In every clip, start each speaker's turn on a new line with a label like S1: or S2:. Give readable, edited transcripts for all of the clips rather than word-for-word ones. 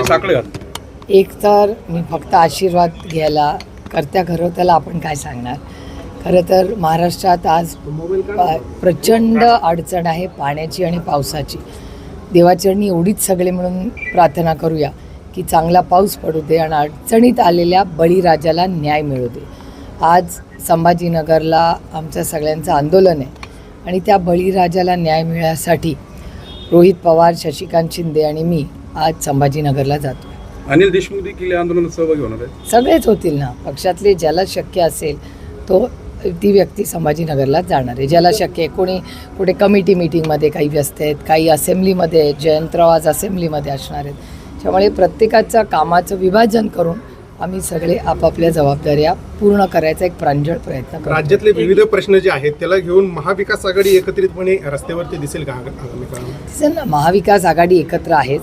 S1: साखळे घातले?
S2: एक तर मी फक्त आशीर्वाद घ्यायला, कर्त्या घरवत्याला आपण काय सांगणार. खरं तर महाराष्ट्रात आज प्रचंड अडचण आहे पाण्याची आणि पावसाची. देवाचरणी एवढीच सगळे मिळून प्रार्थना करूया की चांगला पाऊस पडू दे आणि अडचणीत आलेल्या बळीराजाला न्याय मिळू दे. आज संभाजीनगरला आमच्या सगळ्यांचं आंदोलन आहे आणि त्या बळीराजाला न्याय मिळण्यासाठी रोहित पवार, शशिकांत शिंदे आणि मी आज संभाजीनगरला जातो.
S1: अनिल देशमुख देखील या आंदोलनात सहभागी होणार आहे?
S2: सगळेच होतील ना. पक्षातले ज्याला शक्य असेल ती व्यक्ती संभाजीनगरलाच जाणार आहे. ज्याला शक्य आहे. कोणी कुठे कमिटी मीटिंगमध्ये काही व्यस्त आहेत, काही असेंब्लीमध्ये आहेत. जयंतराव आज असेंब्लीमध्ये असणार आहेत. त्यामुळे प्रत्येकाचं कामाचं विभाजन करून आम्ही सगळे आपापल्या जबाबदाऱ्या पूर्ण करायचा एक प्रांजळ प्रयत्न करतो.
S3: राज्यातले विविध प्रश्न जे आहेत त्याला घेऊन महाविकास आघाडी एकत्रितपणे रस्त्यावरती दिसेल का आगामी काळामध्ये?
S2: दिसेल ना. महाविकास आघाडी एकत्र आहेच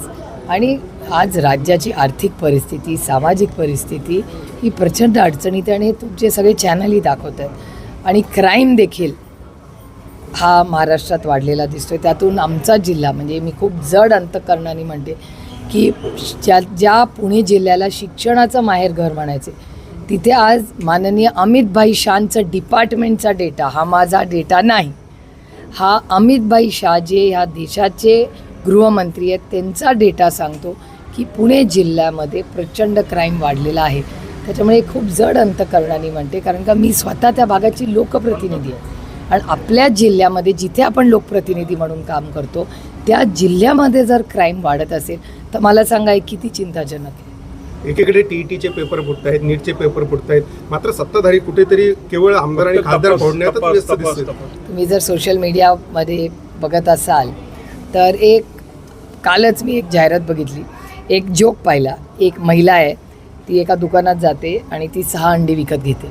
S2: आणि आज राज्याची आर्थिक परिस्थिती, सामाजिक परिस्थिती ही प्रचंड अडचणीत आहे आणि तुमचे सगळे चॅनलही दाखवत आहेत. आणि क्राईम देखील हा महाराष्ट्रात वाढलेला दिसतो आहे. त्यातून आमचा जिल्हा म्हणजे मी खूप जड अंतःकरणाने म्हणते की ज्या पुणे जिल्ह्याला शिक्षणाचं माहेरघर म्हणायचे, तिथे आज माननीय अमितभाई शाहचं डिपार्टमेंटचा डेटा, हा माझा डेटा नाही, हा अमितभाई शाह जे ह्या देशाचे गृहमंत्री आहेत त्यांचा डेटा सांगतो की पुणे जिल्ह्यामध्ये प्रचंड क्राईम वाढलेला आहे. त्याच्यामुळे खूप जड अंतःकरणाने म्हणते, कारण का मी स्वतः त्या भागाची लोकप्रतिनिधी आहे आणि आपल्या जिल्ह्यामध्ये जिथे आपण लोकप्रतिनिधी म्हणून काम करतो त्या जिल्ह्यामध्ये जर क्राईम वाढत असेल तर मला सांगा किती चिंताजनक आहे.
S3: एकीकडे टीईटीचे पेपर फुटत आहेत, नीटचे पेपर फुटत आहेत, मात्र सत्ताधारी कुठेतरी केवळ आमदार आणि खासदार फोडण्यातच व्यस्त दिसतात.
S2: तुम्ही जर सोशल मीडियामध्ये बघत असाल तर कालच मी एक जाहिरात बघितली, एक जोक पाहिला. एक महिला आहे, ती एका दुकानात जाते आणि ती 6 अंडी विकत घेते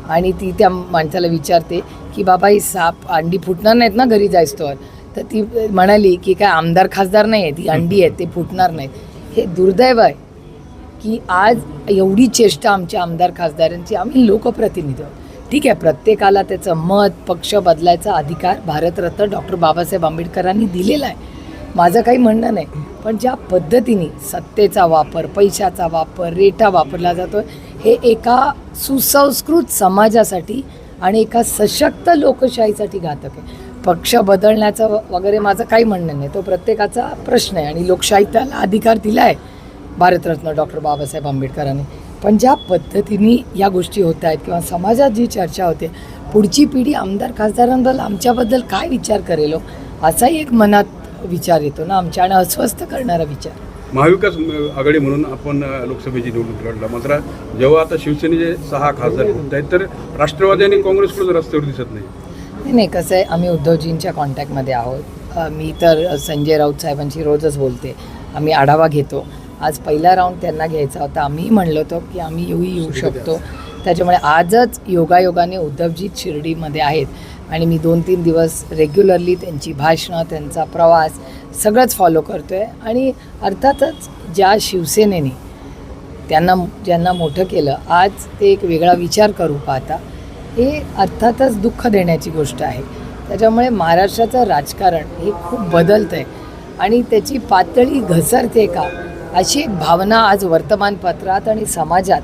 S2: आणि ती त्या माणसाला विचारते की बाबा ही 6 अंडी फुटणार नाहीत ना घरी जायस्तोवर? तर ती म्हणाली की काय आमदार खासदार नाही आहे, ती अंडी आहेत, ते फुटणार नाहीत. हे दुर्दैव आहे की आज एवढी चेष्टा आमच्या आमदार खासदारांची. आम्ही लोकप्रतिनिधी आहोत, ठीक आहे, प्रत्येकाला त्याचं मत, पक्ष बदलायचा अधिकार भारतरत्न डॉक्टर बाबासाहेब आंबेडकरांनी दिलेला आहे, माझं काही म्हणणं नाही. पण ज्या पद्धतीने सत्तेचा वापर, पैशाचा वापर, रेटा वापरला जातो हे एका सुसंस्कृत समाजासाठी आणि एका सशक्त लोकशाहीसाठी घातक आहे. पक्ष बदलण्याचं वगैरे माझं काही म्हणणं नाही, तो प्रत्येकाचा प्रश्न आहे आणि लोकशाही त्याला अधिकार दिला आहे भारतरत्न डॉक्टर बाबासाहेब आंबेडकरांनी. पण ज्या पद्धतीने या गोष्टी होत आहेत किंवा समाजात जी चर्चा होते, पुढची पिढी आमदार खासदारांबद्दल आमच्याबद्दल काय विचार करेल असाही एक मनात विचार येतो ना आमच्या, आणि अस्वस्थ करणारा विचार.
S1: महाविकास आघाडी म्हणून आपण लोकसभेची निवडणूक लढला, मात्र जेव्हा आता शिवसेनेचे 6 खासदार फुटत आहेत तर राष्ट्रवादी आणि काँग्रेसकडून रस्त्यावर दिसत नाही.
S2: नाही, कसं आहे, आम्ही उद्धवजींच्या कॉन्टॅक्टमध्ये आहोत. मी तर संजय राऊत साहेबांशी रोजच बोलते, आम्ही आढावा घेतो. आज पहिला राऊंड त्यांना घ्यायचा होता, आम्ही म्हणलो होतो की आम्ही येऊ शकतो. त्याच्यामुळे आजच योगायोगाने उद्धवजी शिर्डीमध्ये आहेत आणि मी 2-3 दिवस रेग्युलरली त्यांची भाषणं, त्यांचा प्रवास सगळंच फॉलो करतो आहे. आणि अर्थातच ज्या शिवसेनेने ज्यांना मोठं केलं, आज ते एक वेगळा विचार करू पाहता, हे अर्थातच दुःख देण्याची गोष्ट आहे. त्याच्यामुळे महाराष्ट्राचं राजकारण हे खूप बदलतं आहे आणि त्याची पातळी घसरते का अशी एक भावना आज वर्तमानपत्रात आणि समाजात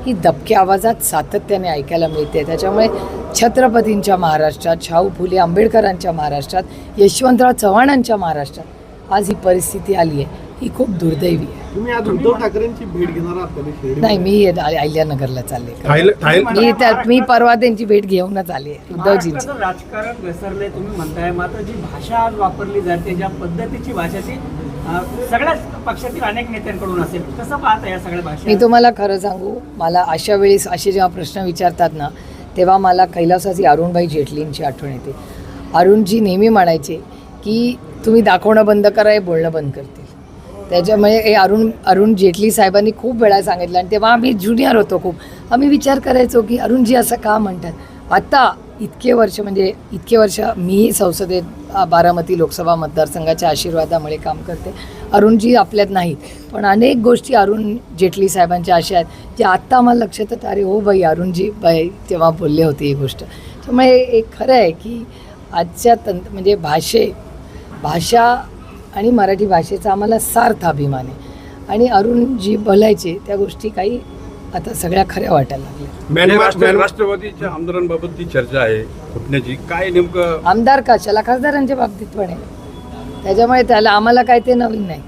S2: ही दबक्या आवाजात सातत्याने ऐकायला मिळते. त्याच्यामुळे छत्रपतींच्या महाराष्ट्रात, शाहू फुले आंबेडकरांच्या महाराष्ट्रात, यशवंतराव चव्हाणांच्या महाराष्ट्रात आज ही परिस्थिती आली आहे, ही खूप दुर्दैवी आहे.
S3: तुम्ही आज उद्धव ठाकरेंची भेट घेणार आहात?
S2: नाही, मी अहिल्यानगरला चालले. मी परवा त्यांची भेट घेऊनच आले उद्धवजींची.
S4: राजकारण घसरले तुम्ही म्हणताय, मात्र जी भाषा आज वापरली जाते, ज्या पद्धतीची भाषा ती सगळ्याच पक्षातील अनेक नेत्यांकडून असेल, कसं पाहता या सगळ्या भाषा?
S2: मी तुम्हाला खरं सांगू, मला अशा वेळेस असे जेव्हा प्रश्न विचारतात ना, तेव्हा मला कैलासाची अरुणभाई जेटलींची आठवण येते. अरुणजी नेहमी म्हणायचे की तुम्ही दाखवणं बंद करा, हे बोलणं बंद करतील. त्याच्यामुळे हे अरुण जेटली साहेबांनी खूप वेळा सांगितलं आणि तेव्हा आम्ही ज्युनियर होतो खूप. आम्ही विचार करायचो की अरुणजी असं का म्हणतात. आता इतके वर्ष मीही संसदेत बारामती लोकसभा मतदारसंघाच्या आशीर्वादामुळे काम करते. अरुणजी आपल्यात नाहीत, पण अनेक गोष्टी अरुण जेटली साहेबांच्या अशा आहेत ज्या आत्ता आम्हाला लक्षात येतं, अरे हो बाई, अरुणजी बाई तेव्हा बोलले होते ही गोष्ट. त्यामुळे एक खरं आहे की आजच्या म्हणजे भाषा आणि मराठी भाषेचा आम्हाला सार्थ अभिमान आहे. आणि अरुण जी बोलायचे त्या गोष्टी काही आता सगळ्या खऱ्या वाटायला लागल्या.
S3: म्यानमार
S1: राष्ट्रवादीच्या आमदारांबाबत ती चर्चा आहे फुटण्याची, काय नेमकं
S2: आमदार कशाला, खासदारांच्या बाबतीत पण आहे, त्याच्यामुळे त्याला आम्हाला काय ते नवीन नाही.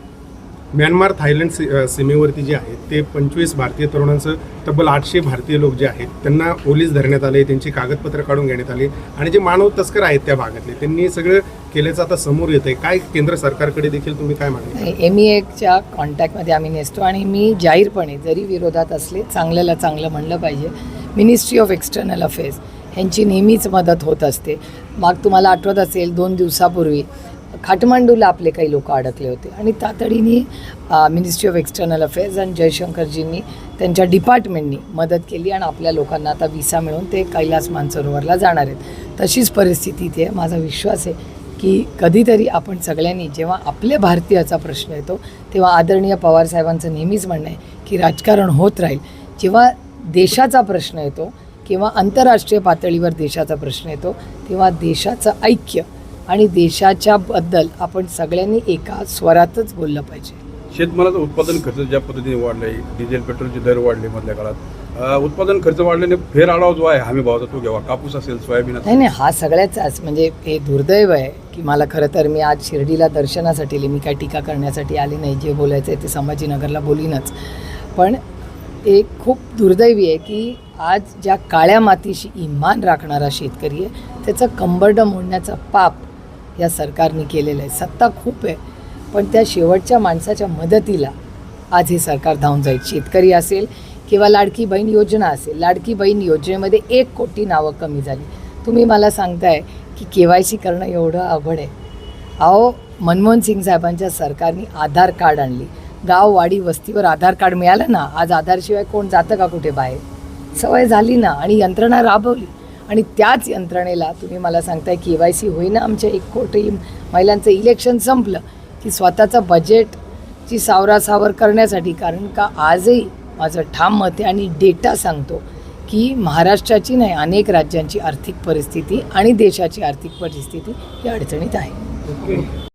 S3: म्यानमार थायलंड सीमेवरती जे आहेत ते 25 भारतीय तरुणांचं तब्बल 800 भारतीय लोक जे आहेत त्यांना ओलीस धरण्यात आले, त्यांची कागदपत्र काढून घेण्यात आली आणि जे मानव तस्कर आहेत त्या भागातले त्यांनी सगळं केल्याचं आता समोर येत आहे. काय केंद्र सरकारकडे देखील तुम्ही काय मागणी?
S2: MEAच्या कॉन्टॅक्टमध्ये आम्ही नसतो आणि मी जाहीरपणे जरी विरोधात असले, चांगल्याला चांगलं म्हणलं पाहिजे. मिनिस्ट्री ऑफ एक्सटर्नल अफेअर्स ह्यांची नेहमीच मदत होत असते. मग तुम्हाला आठवत असेल 2 दिवसापूर्वी काठमांडूला आपले काही लोक अडकले होते आणि तातडीने मिनिस्ट्री ऑफ एक्सटर्नल अफेअर्स आणि जयशंकरजींनी त्यांच्या डिपार्टमेंटनी मदत केली आणि आपल्या लोकांना आता व्हिसा मिळून ते कैलास मानसरोवरला जाणार आहेत. तशीच परिस्थिती इथे आहे. माझा विश्वास आहे की कधीतरी आपण सगळ्यांनी, जेव्हा आपल्या भारतीयाचा प्रश्न येतो तेव्हा आदरणीय पवारसाहेबांचं नेहमीच म्हणणं आहे की राजकारण होत राहील. जेव्हा देशाचा प्रश्न येतो किंवा आंतरराष्ट्रीय पातळीवर देशाचा प्रश्न येतो तेव्हा देशाचं ऐक्य आणि देशाच्या बद्दल आपण सगळ्यांनी एका स्वरातच बोललं पाहिजे.
S1: शेतमालाचं उत्पादन खर्च ज्या पद्धतीने वाढला आहे, डिझेल पेट्रोलचे दर वाढले मधल्या काळात, उत्पादन खर्च वाढल्याने फेर आढावा जो आहे हमी भावाचा तो घ्यावा. कापूस असेल, सोयाबीन असेल.
S2: नाही, हा सगळ्याचाच म्हणजे हे दुर्दैव आहे की मला खरं तर मी आज शिर्डीला दर्शनासाठी आले, मी काय टीका करण्यासाठी आले नाही. जे बोलायचं आहे ते संभाजीनगरला बोलीनच. पण एक खूप दुर्दैवी आहे की आज ज्या काळ्या मातीशी इमान राखणारा शेतकरी आहे त्याचं कंबरडं मोडण्याचं पाप या सरकारने केलेलं आहे. सत्ता खूप आहे पण त्या शेवटच्या माणसाच्या मदतीला आज हे सरकार धावून जाईल. शेतकरी असेल किंवा लाडकी बहीण योजना असेल, लाडकी बहीण योजनेमध्ये 1 कोटी नावं कमी झाली. तुम्ही मला सांगताय की KYC करणं एवढं अवघड आहे. अहो, मनमोहन सिंग साहेबांच्या सरकारने आधार कार्ड आणली. गाव, वाडी, वस्तीवर आधार कार्ड मिळालं ना. आज आधारशिवाय कोण जातं का कुठे बाहेर? सवय झाली ना आणि यंत्रणा राबवली आणि त्याच यंत्रणेला तुम्ही मला सांगताय KYC होईना. आमच्या 1 कोटी महिलांचं इलेक्शन संपलं की स्वतःचं बजेटची सावरासावर करण्यासाठी. कारण का आजही माझं ठाम मत आहे आणि डेटा सांगतो की महाराष्ट्राची नाही अनेक राज्यांची आर्थिक परिस्थिती आणि देशाची आर्थिक परिस्थिती ही अडचणीत आहे.